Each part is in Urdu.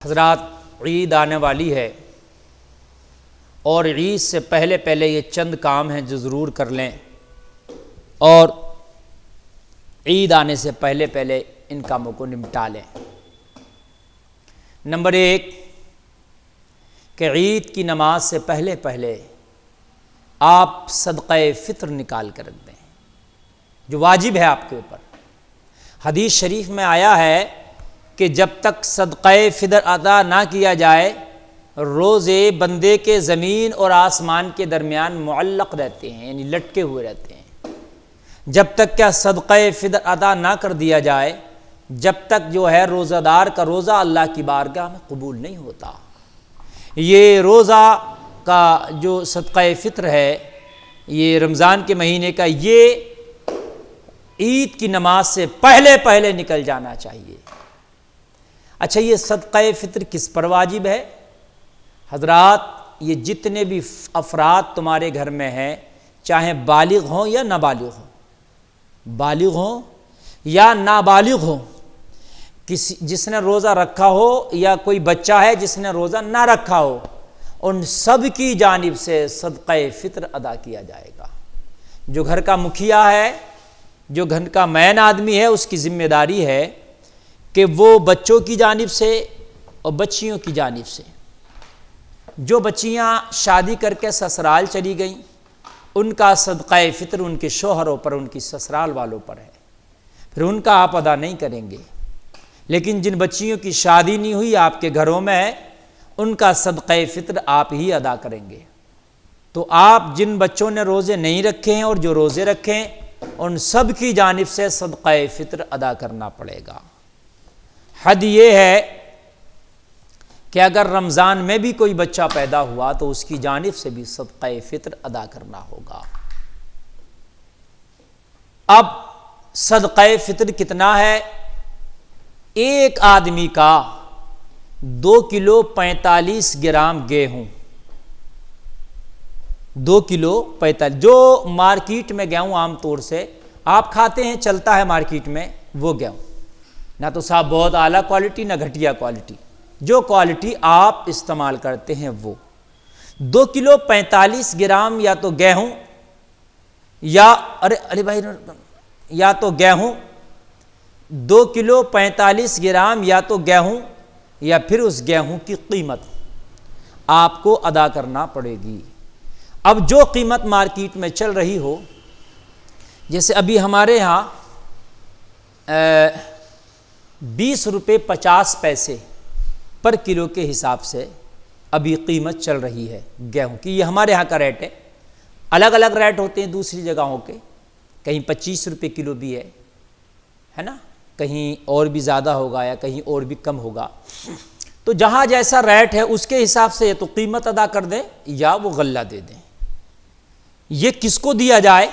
حضرات، عید آنے والی ہے اور عید سے پہلے پہلے یہ چند کام ہیں جو ضرور کر لیں، اور عید آنے سے پہلے پہلے ان کاموں کو نمٹا لیں۔ نمبر 1 کہ عید کی نماز سے پہلے پہلے آپ صدقہ فطر نکال کر رکھ دیں، جو واجب ہے آپ کے اوپر۔ حدیث شریف میں آیا ہے کہ جب تک صدقہ فطر ادا نہ کیا جائے، روزے بندے کے زمین اور آسمان کے درمیان معلق رہتے ہیں، یعنی لٹکے ہوئے رہتے ہیں۔ جب تک کیا صدقہ فطر ادا نہ کر دیا جائے، جب تک جو ہے روزہ دار کا روزہ اللہ کی بارگاہ میں قبول نہیں ہوتا۔ یہ روزہ کا جو صدقہ فطر ہے، یہ رمضان کے مہینے کا، یہ عید کی نماز سے پہلے پہلے نکل جانا چاہیے۔ اچھا، یہ صدقہ فطر کس پر واجب ہے؟ حضرات، یہ جتنے بھی افراد تمہارے گھر میں ہیں، چاہے بالغ ہوں یا نابالغ ہوں، بالغ ہوں یا نابالغ ہوں، جس نے روزہ رکھا ہو یا کوئی بچہ ہے جس نے روزہ نہ رکھا ہو، ان سب کی جانب سے صدقہ فطر ادا کیا جائے گا۔ جو گھر کا مکھیا ہے، جو گھر کا مین آدمی ہے، اس کی ذمہ داری ہے کہ وہ بچوں کی جانب سے اور بچیوں کی جانب سے، جو بچیاں شادی کر کے سسرال چلی گئیں، ان کا صدقہ فطر ان کے شوہروں پر، ان کی سسرال والوں پر ہے، پھر ان کا آپ ادا نہیں کریں گے۔ لیکن جن بچیوں کی شادی نہیں ہوئی، آپ کے گھروں میں ہے، ان کا صدقہ فطر آپ ہی ادا کریں گے۔ تو آپ جن بچوں نے روزے نہیں رکھے ہیں اور جو روزے رکھے ہیں، ان سب کی جانب سے صدقہ فطر ادا کرنا پڑے گا۔ حد یہ ہے کہ اگر رمضان میں بھی کوئی بچہ پیدا ہوا تو اس کی جانب سے بھی صدقہ فطر ادا کرنا ہوگا۔ اب صدقہ فطر کتنا ہے؟ ایک آدمی کا 2 کلو 45 گرام گیہوں، 2 کلو 45، جو مارکیٹ میں گیہوں عام طور سے آپ کھاتے ہیں، چلتا ہے مارکیٹ میں، وہ گیہوں، نہ تو صاحب بہت اعلیٰ کوالٹی نہ گھٹیا کوالٹی، جو کوالٹی آپ استعمال کرتے ہیں وہ 2 کلو 45 گرام یا تو گیہوں یا ارے بھائی، یا تو گیہوں 2 کلو 45 گرام یا تو گیہوں، یا پھر اس گیہوں کی قیمت آپ کو ادا کرنا پڑے گی۔ اب جو قیمت مارکیٹ میں چل رہی ہو، جیسے ابھی ہمارے ہاں 20 روپے 50 پیسے پر کلو کے حساب سے ابھی قیمت چل رہی ہے گیہوں کی، یہ ہمارے ہاں کا ریٹ ہے۔ الگ الگ ریٹ ہوتے ہیں دوسری جگہوں کے، کہیں 25 روپے کلو بھی ہے نا، کہیں اور بھی زیادہ ہوگا یا کہیں اور بھی کم ہوگا۔ تو جہاں جیسا ریٹ ہے اس کے حساب سے یا تو قیمت ادا کر دیں یا وہ غلہ دے دیں۔ یہ کس کو دیا جائے؟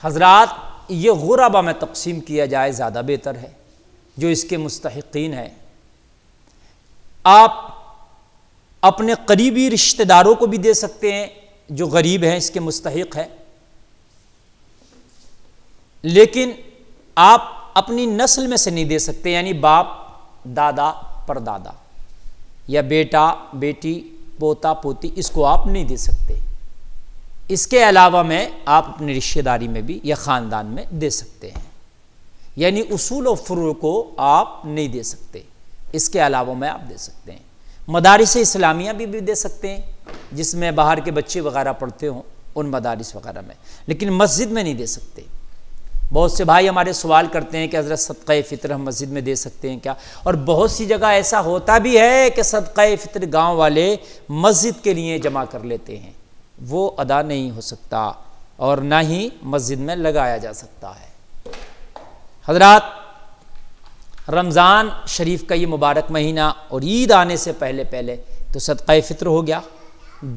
حضرات، یہ غربا میں تقسیم کیا جائے، زیادہ بہتر ہے، جو اس کے مستحقین ہیں۔ آپ اپنے قریبی رشتہ داروں کو بھی دے سکتے ہیں جو غریب ہیں، اس کے مستحق ہیں، لیکن آپ اپنی نسل میں سے نہیں دے سکتے، یعنی باپ، دادا، پردادا یا بیٹا، بیٹی، پوتا، پوتی، اس کو آپ نہیں دے سکتے۔ اس کے علاوہ میں آپ اپنی رشتہ داری میں بھی یا خاندان میں دے سکتے ہیں، یعنی اصول و فروع کو آپ نہیں دے سکتے، اس کے علاوہ میں آپ دے سکتے ہیں۔ مدارس اسلامیہ بھی دے سکتے ہیں، جس میں باہر کے بچے وغیرہ پڑھتے ہوں، ان مدارس وغیرہ میں، لیکن مسجد میں نہیں دے سکتے۔ بہت سے بھائی ہمارے سوال کرتے ہیں کہ حضرت صدقہ فطر ہم مسجد میں دے سکتے ہیں کیا؟ اور بہت سی جگہ ایسا ہوتا بھی ہے کہ صدقہ فطر گاؤں والے مسجد کے لیے جمع کر لیتے ہیں، وہ ادا نہیں ہو سکتا اور نہ ہی مسجد میں لگایا جا سکتا ہے۔ حضرات، رمضان شریف کا یہ مبارک مہینہ اور عید آنے سے پہلے پہلے تو صدقہ فطر ہو گیا۔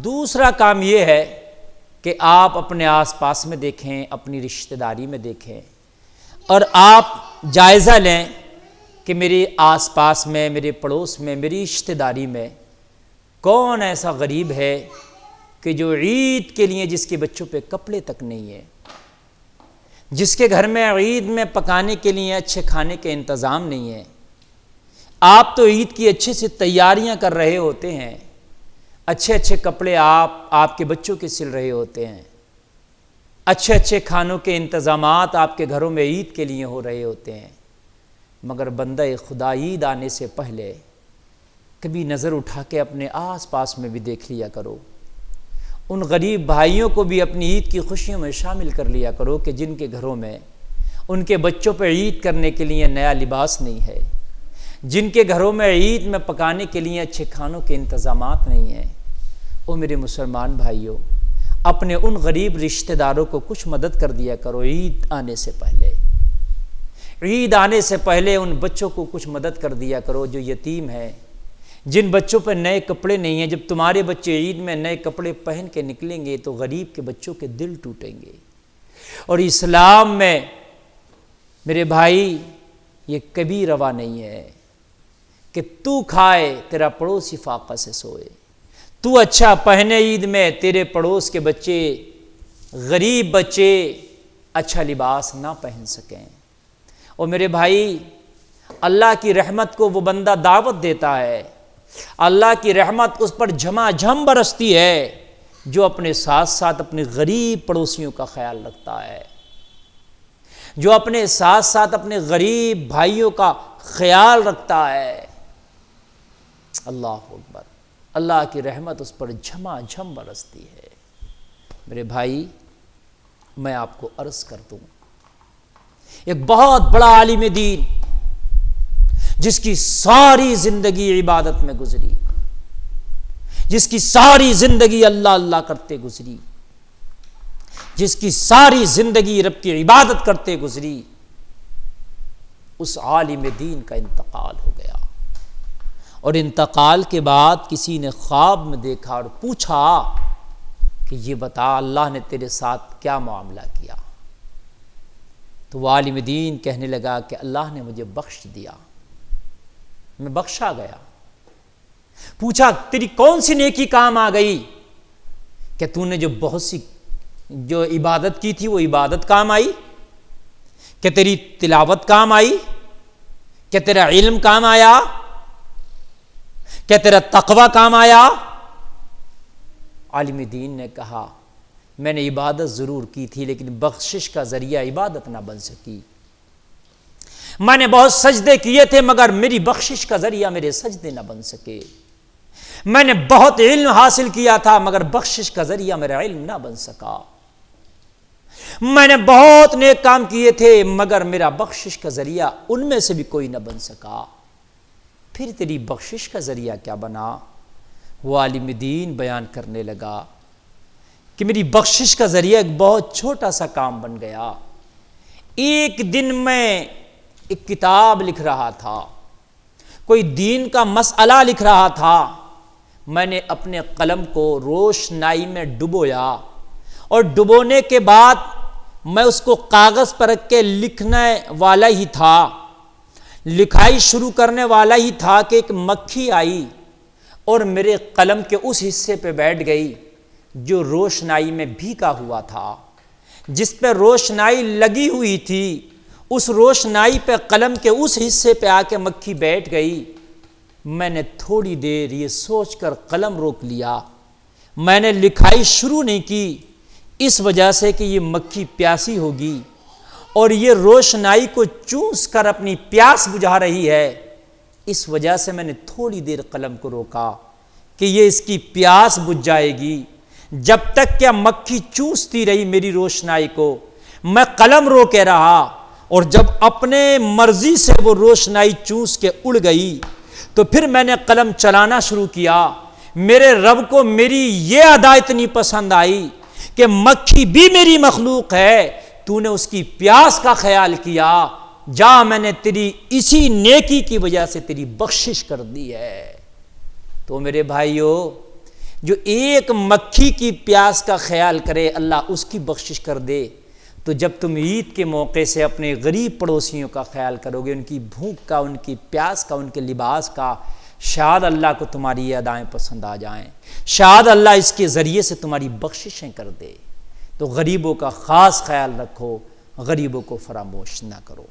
دوسرا کام یہ ہے کہ آپ اپنے آس پاس میں دیکھیں، اپنی رشتہ داری میں دیکھیں، اور آپ جائزہ لیں کہ میرے آس پاس میں، میرے پڑوس میں، میری رشتہ داری میں کون ایسا غریب ہے کہ جو عید کے لیے جس کے بچوں پہ کپڑے تک نہیں ہے، جس کے گھر میں عید میں پکانے کے لیے اچھے کھانے کے انتظام نہیں ہے، آپ تو عید کی اچھے سے تیاریاں کر رہے ہوتے ہیں، اچھے اچھے کپڑے آپ کے بچوں کے سل رہے ہوتے ہیں، اچھے اچھے کھانوں کے انتظامات آپ کے گھروں میں عید کے لیے ہو رہے ہوتے ہیں، مگر بندہ خدا عید آنے سے پہلے کبھی نظر اٹھا کے اپنے آس پاس میں بھی دیکھ لیا کرو، ان غریب بھائیوں کو بھی اپنی عید کی خوشیوں میں شامل کر لیا کرو کہ جن کے گھروں میں ان کے بچوں پہ عید کرنے کے لیے نیا لباس نہیں ہے، جن کے گھروں میں عید میں پکانے کے لیے اچھے کھانوں کے انتظامات نہیں ہیں۔ او میرے مسلمان بھائیوں، اپنے ان غریب رشتہ داروں کو کچھ مدد کر دیا کرو عید آنے سے پہلے، عید آنے سے پہلے ان بچوں کو کچھ مدد کر دیا کرو جو یتیم ہیں، جن بچوں پہ نئے کپڑے نہیں ہیں۔ جب تمہارے بچے عید میں نئے کپڑے پہن کے نکلیں گے تو غریب کے بچوں کے دل ٹوٹیں گے۔ اور اسلام میں میرے بھائی یہ کبھی روا نہیں ہے کہ تو کھائے تیرا پڑوسی فاقہ سے سوئے، تو اچھا پہنے عید میں تیرے پڑوس کے بچے، غریب بچے اچھا لباس نہ پہن سکیں۔ اور میرے بھائی، اللہ کی رحمت کو وہ بندہ دعوت دیتا ہے، اللہ کی رحمت اس پر جھما جھم برستی ہے جو اپنے ساتھ ساتھ اپنے غریب پڑوسیوں کا خیال رکھتا ہے، جو اپنے ساتھ ساتھ اپنے غریب بھائیوں کا خیال رکھتا ہے۔ اللہ اکبر، اللہ کی رحمت اس پر جھما جھم برستی ہے۔ میرے بھائی، میں آپ کو عرض کر دوں، ایک بہت بڑا عالم دین جس کی ساری زندگی عبادت میں گزری، جس کی ساری زندگی اللہ اللہ کرتے گزری، جس کی ساری زندگی رب کی عبادت کرتے گزری، اس عالم دین کا انتقال ہو گیا۔ اور انتقال کے بعد کسی نے خواب میں دیکھا اور پوچھا کہ یہ بتا اللہ نے تیرے ساتھ کیا معاملہ کیا؟ تو وہ عالم دین کہنے لگا کہ اللہ نے مجھے بخش دیا، میں بخشا گیا۔ پوچھا تیری کون سی نیکی کام آ گئی؟ کہ تو نے جو عبادت کی تھی وہ عبادت کام آئی؟ کہ تیری تلاوت کام آئی؟ کہ تیرا علم کام آیا؟ کہ تیرا تقوی کام آیا؟ عالم دین نے کہا میں نے عبادت ضرور کی تھی لیکن بخشش کا ذریعہ عبادت نہ بن سکی، میں نے بہت سجدے کیے تھے مگر میری بخشش کا ذریعہ میرے سجدے نہ بن سکے، میں نے بہت علم حاصل کیا تھا مگر بخشش کا ذریعہ میرا علم نہ بن سکا، میں نے بہت نیک کام کیے تھے مگر میرا بخشش کا ذریعہ ان میں سے بھی کوئی نہ بن سکا، پھر تیری بخشش کا ذریعہ کیا بنا؟ وہ عالم دین بیان کرنے لگا کہ میری بخشش کا ذریعہ ایک بہت چھوٹا سا کام بن گیا۔ ایک دن میں ایک کتاب لکھ رہا تھا، کوئی دین کا مسئلہ لکھ رہا تھا، میں نے اپنے قلم کو روشنائی میں ڈبویا اور ڈبونے کے بعد میں اس کو کاغذ پر رکھ کے لکھنے والا ہی تھا، لکھائی شروع کرنے والا ہی تھا کہ ایک مکھی آئی اور میرے قلم کے اس حصے پہ بیٹھ گئی جو روشنائی میں بھیگا ہوا تھا، جس پہ روشنائی لگی ہوئی تھی، اس روشنائی پہ قلم کے اس حصے پہ آ کے مکھی بیٹھ گئی۔ میں نے تھوڑی دیر یہ سوچ کر قلم روک لیا، میں نے لکھائی شروع نہیں کی اس وجہ سے کہ یہ مکھی پیاسی ہوگی اور یہ روشنائی کو چوس کر اپنی پیاس بجھا رہی ہے، اس وجہ سے میں نے تھوڑی دیر قلم کو روکا کہ یہ اس کی پیاس بجھ جائے گی۔ جب تک کہ مکھی چوستی رہی میری روشنائی کو، میں قلم روکے رہا، اور جب اپنے مرضی سے وہ روشنائی چوس کے اڑ گئی تو پھر میں نے قلم چلانا شروع کیا۔ میرے رب کو میری یہ ادا اتنی پسند آئی کہ مکھی بھی میری مخلوق ہے، تو نے اس کی پیاس کا خیال کیا، جا میں نے تیری اسی نیکی کی وجہ سے تیری بخشش کر دی ہے۔ تو میرے بھائیو، جو ایک مکھی کی پیاس کا خیال کرے اللہ اس کی بخشش کر دے، تو جب تم عید کے موقع سے اپنے غریب پڑوسیوں کا خیال کرو گے، ان کی بھوک کا، ان کی پیاس کا، ان کے لباس کا، شاید اللہ کو تمہاری یہ ادائیں پسند آ جائیں، شاید اللہ اس کے ذریعے سے تمہاری بخششیں کر دے۔ تو غریبوں کا خاص خیال رکھو، غریبوں کو فراموش نہ کرو۔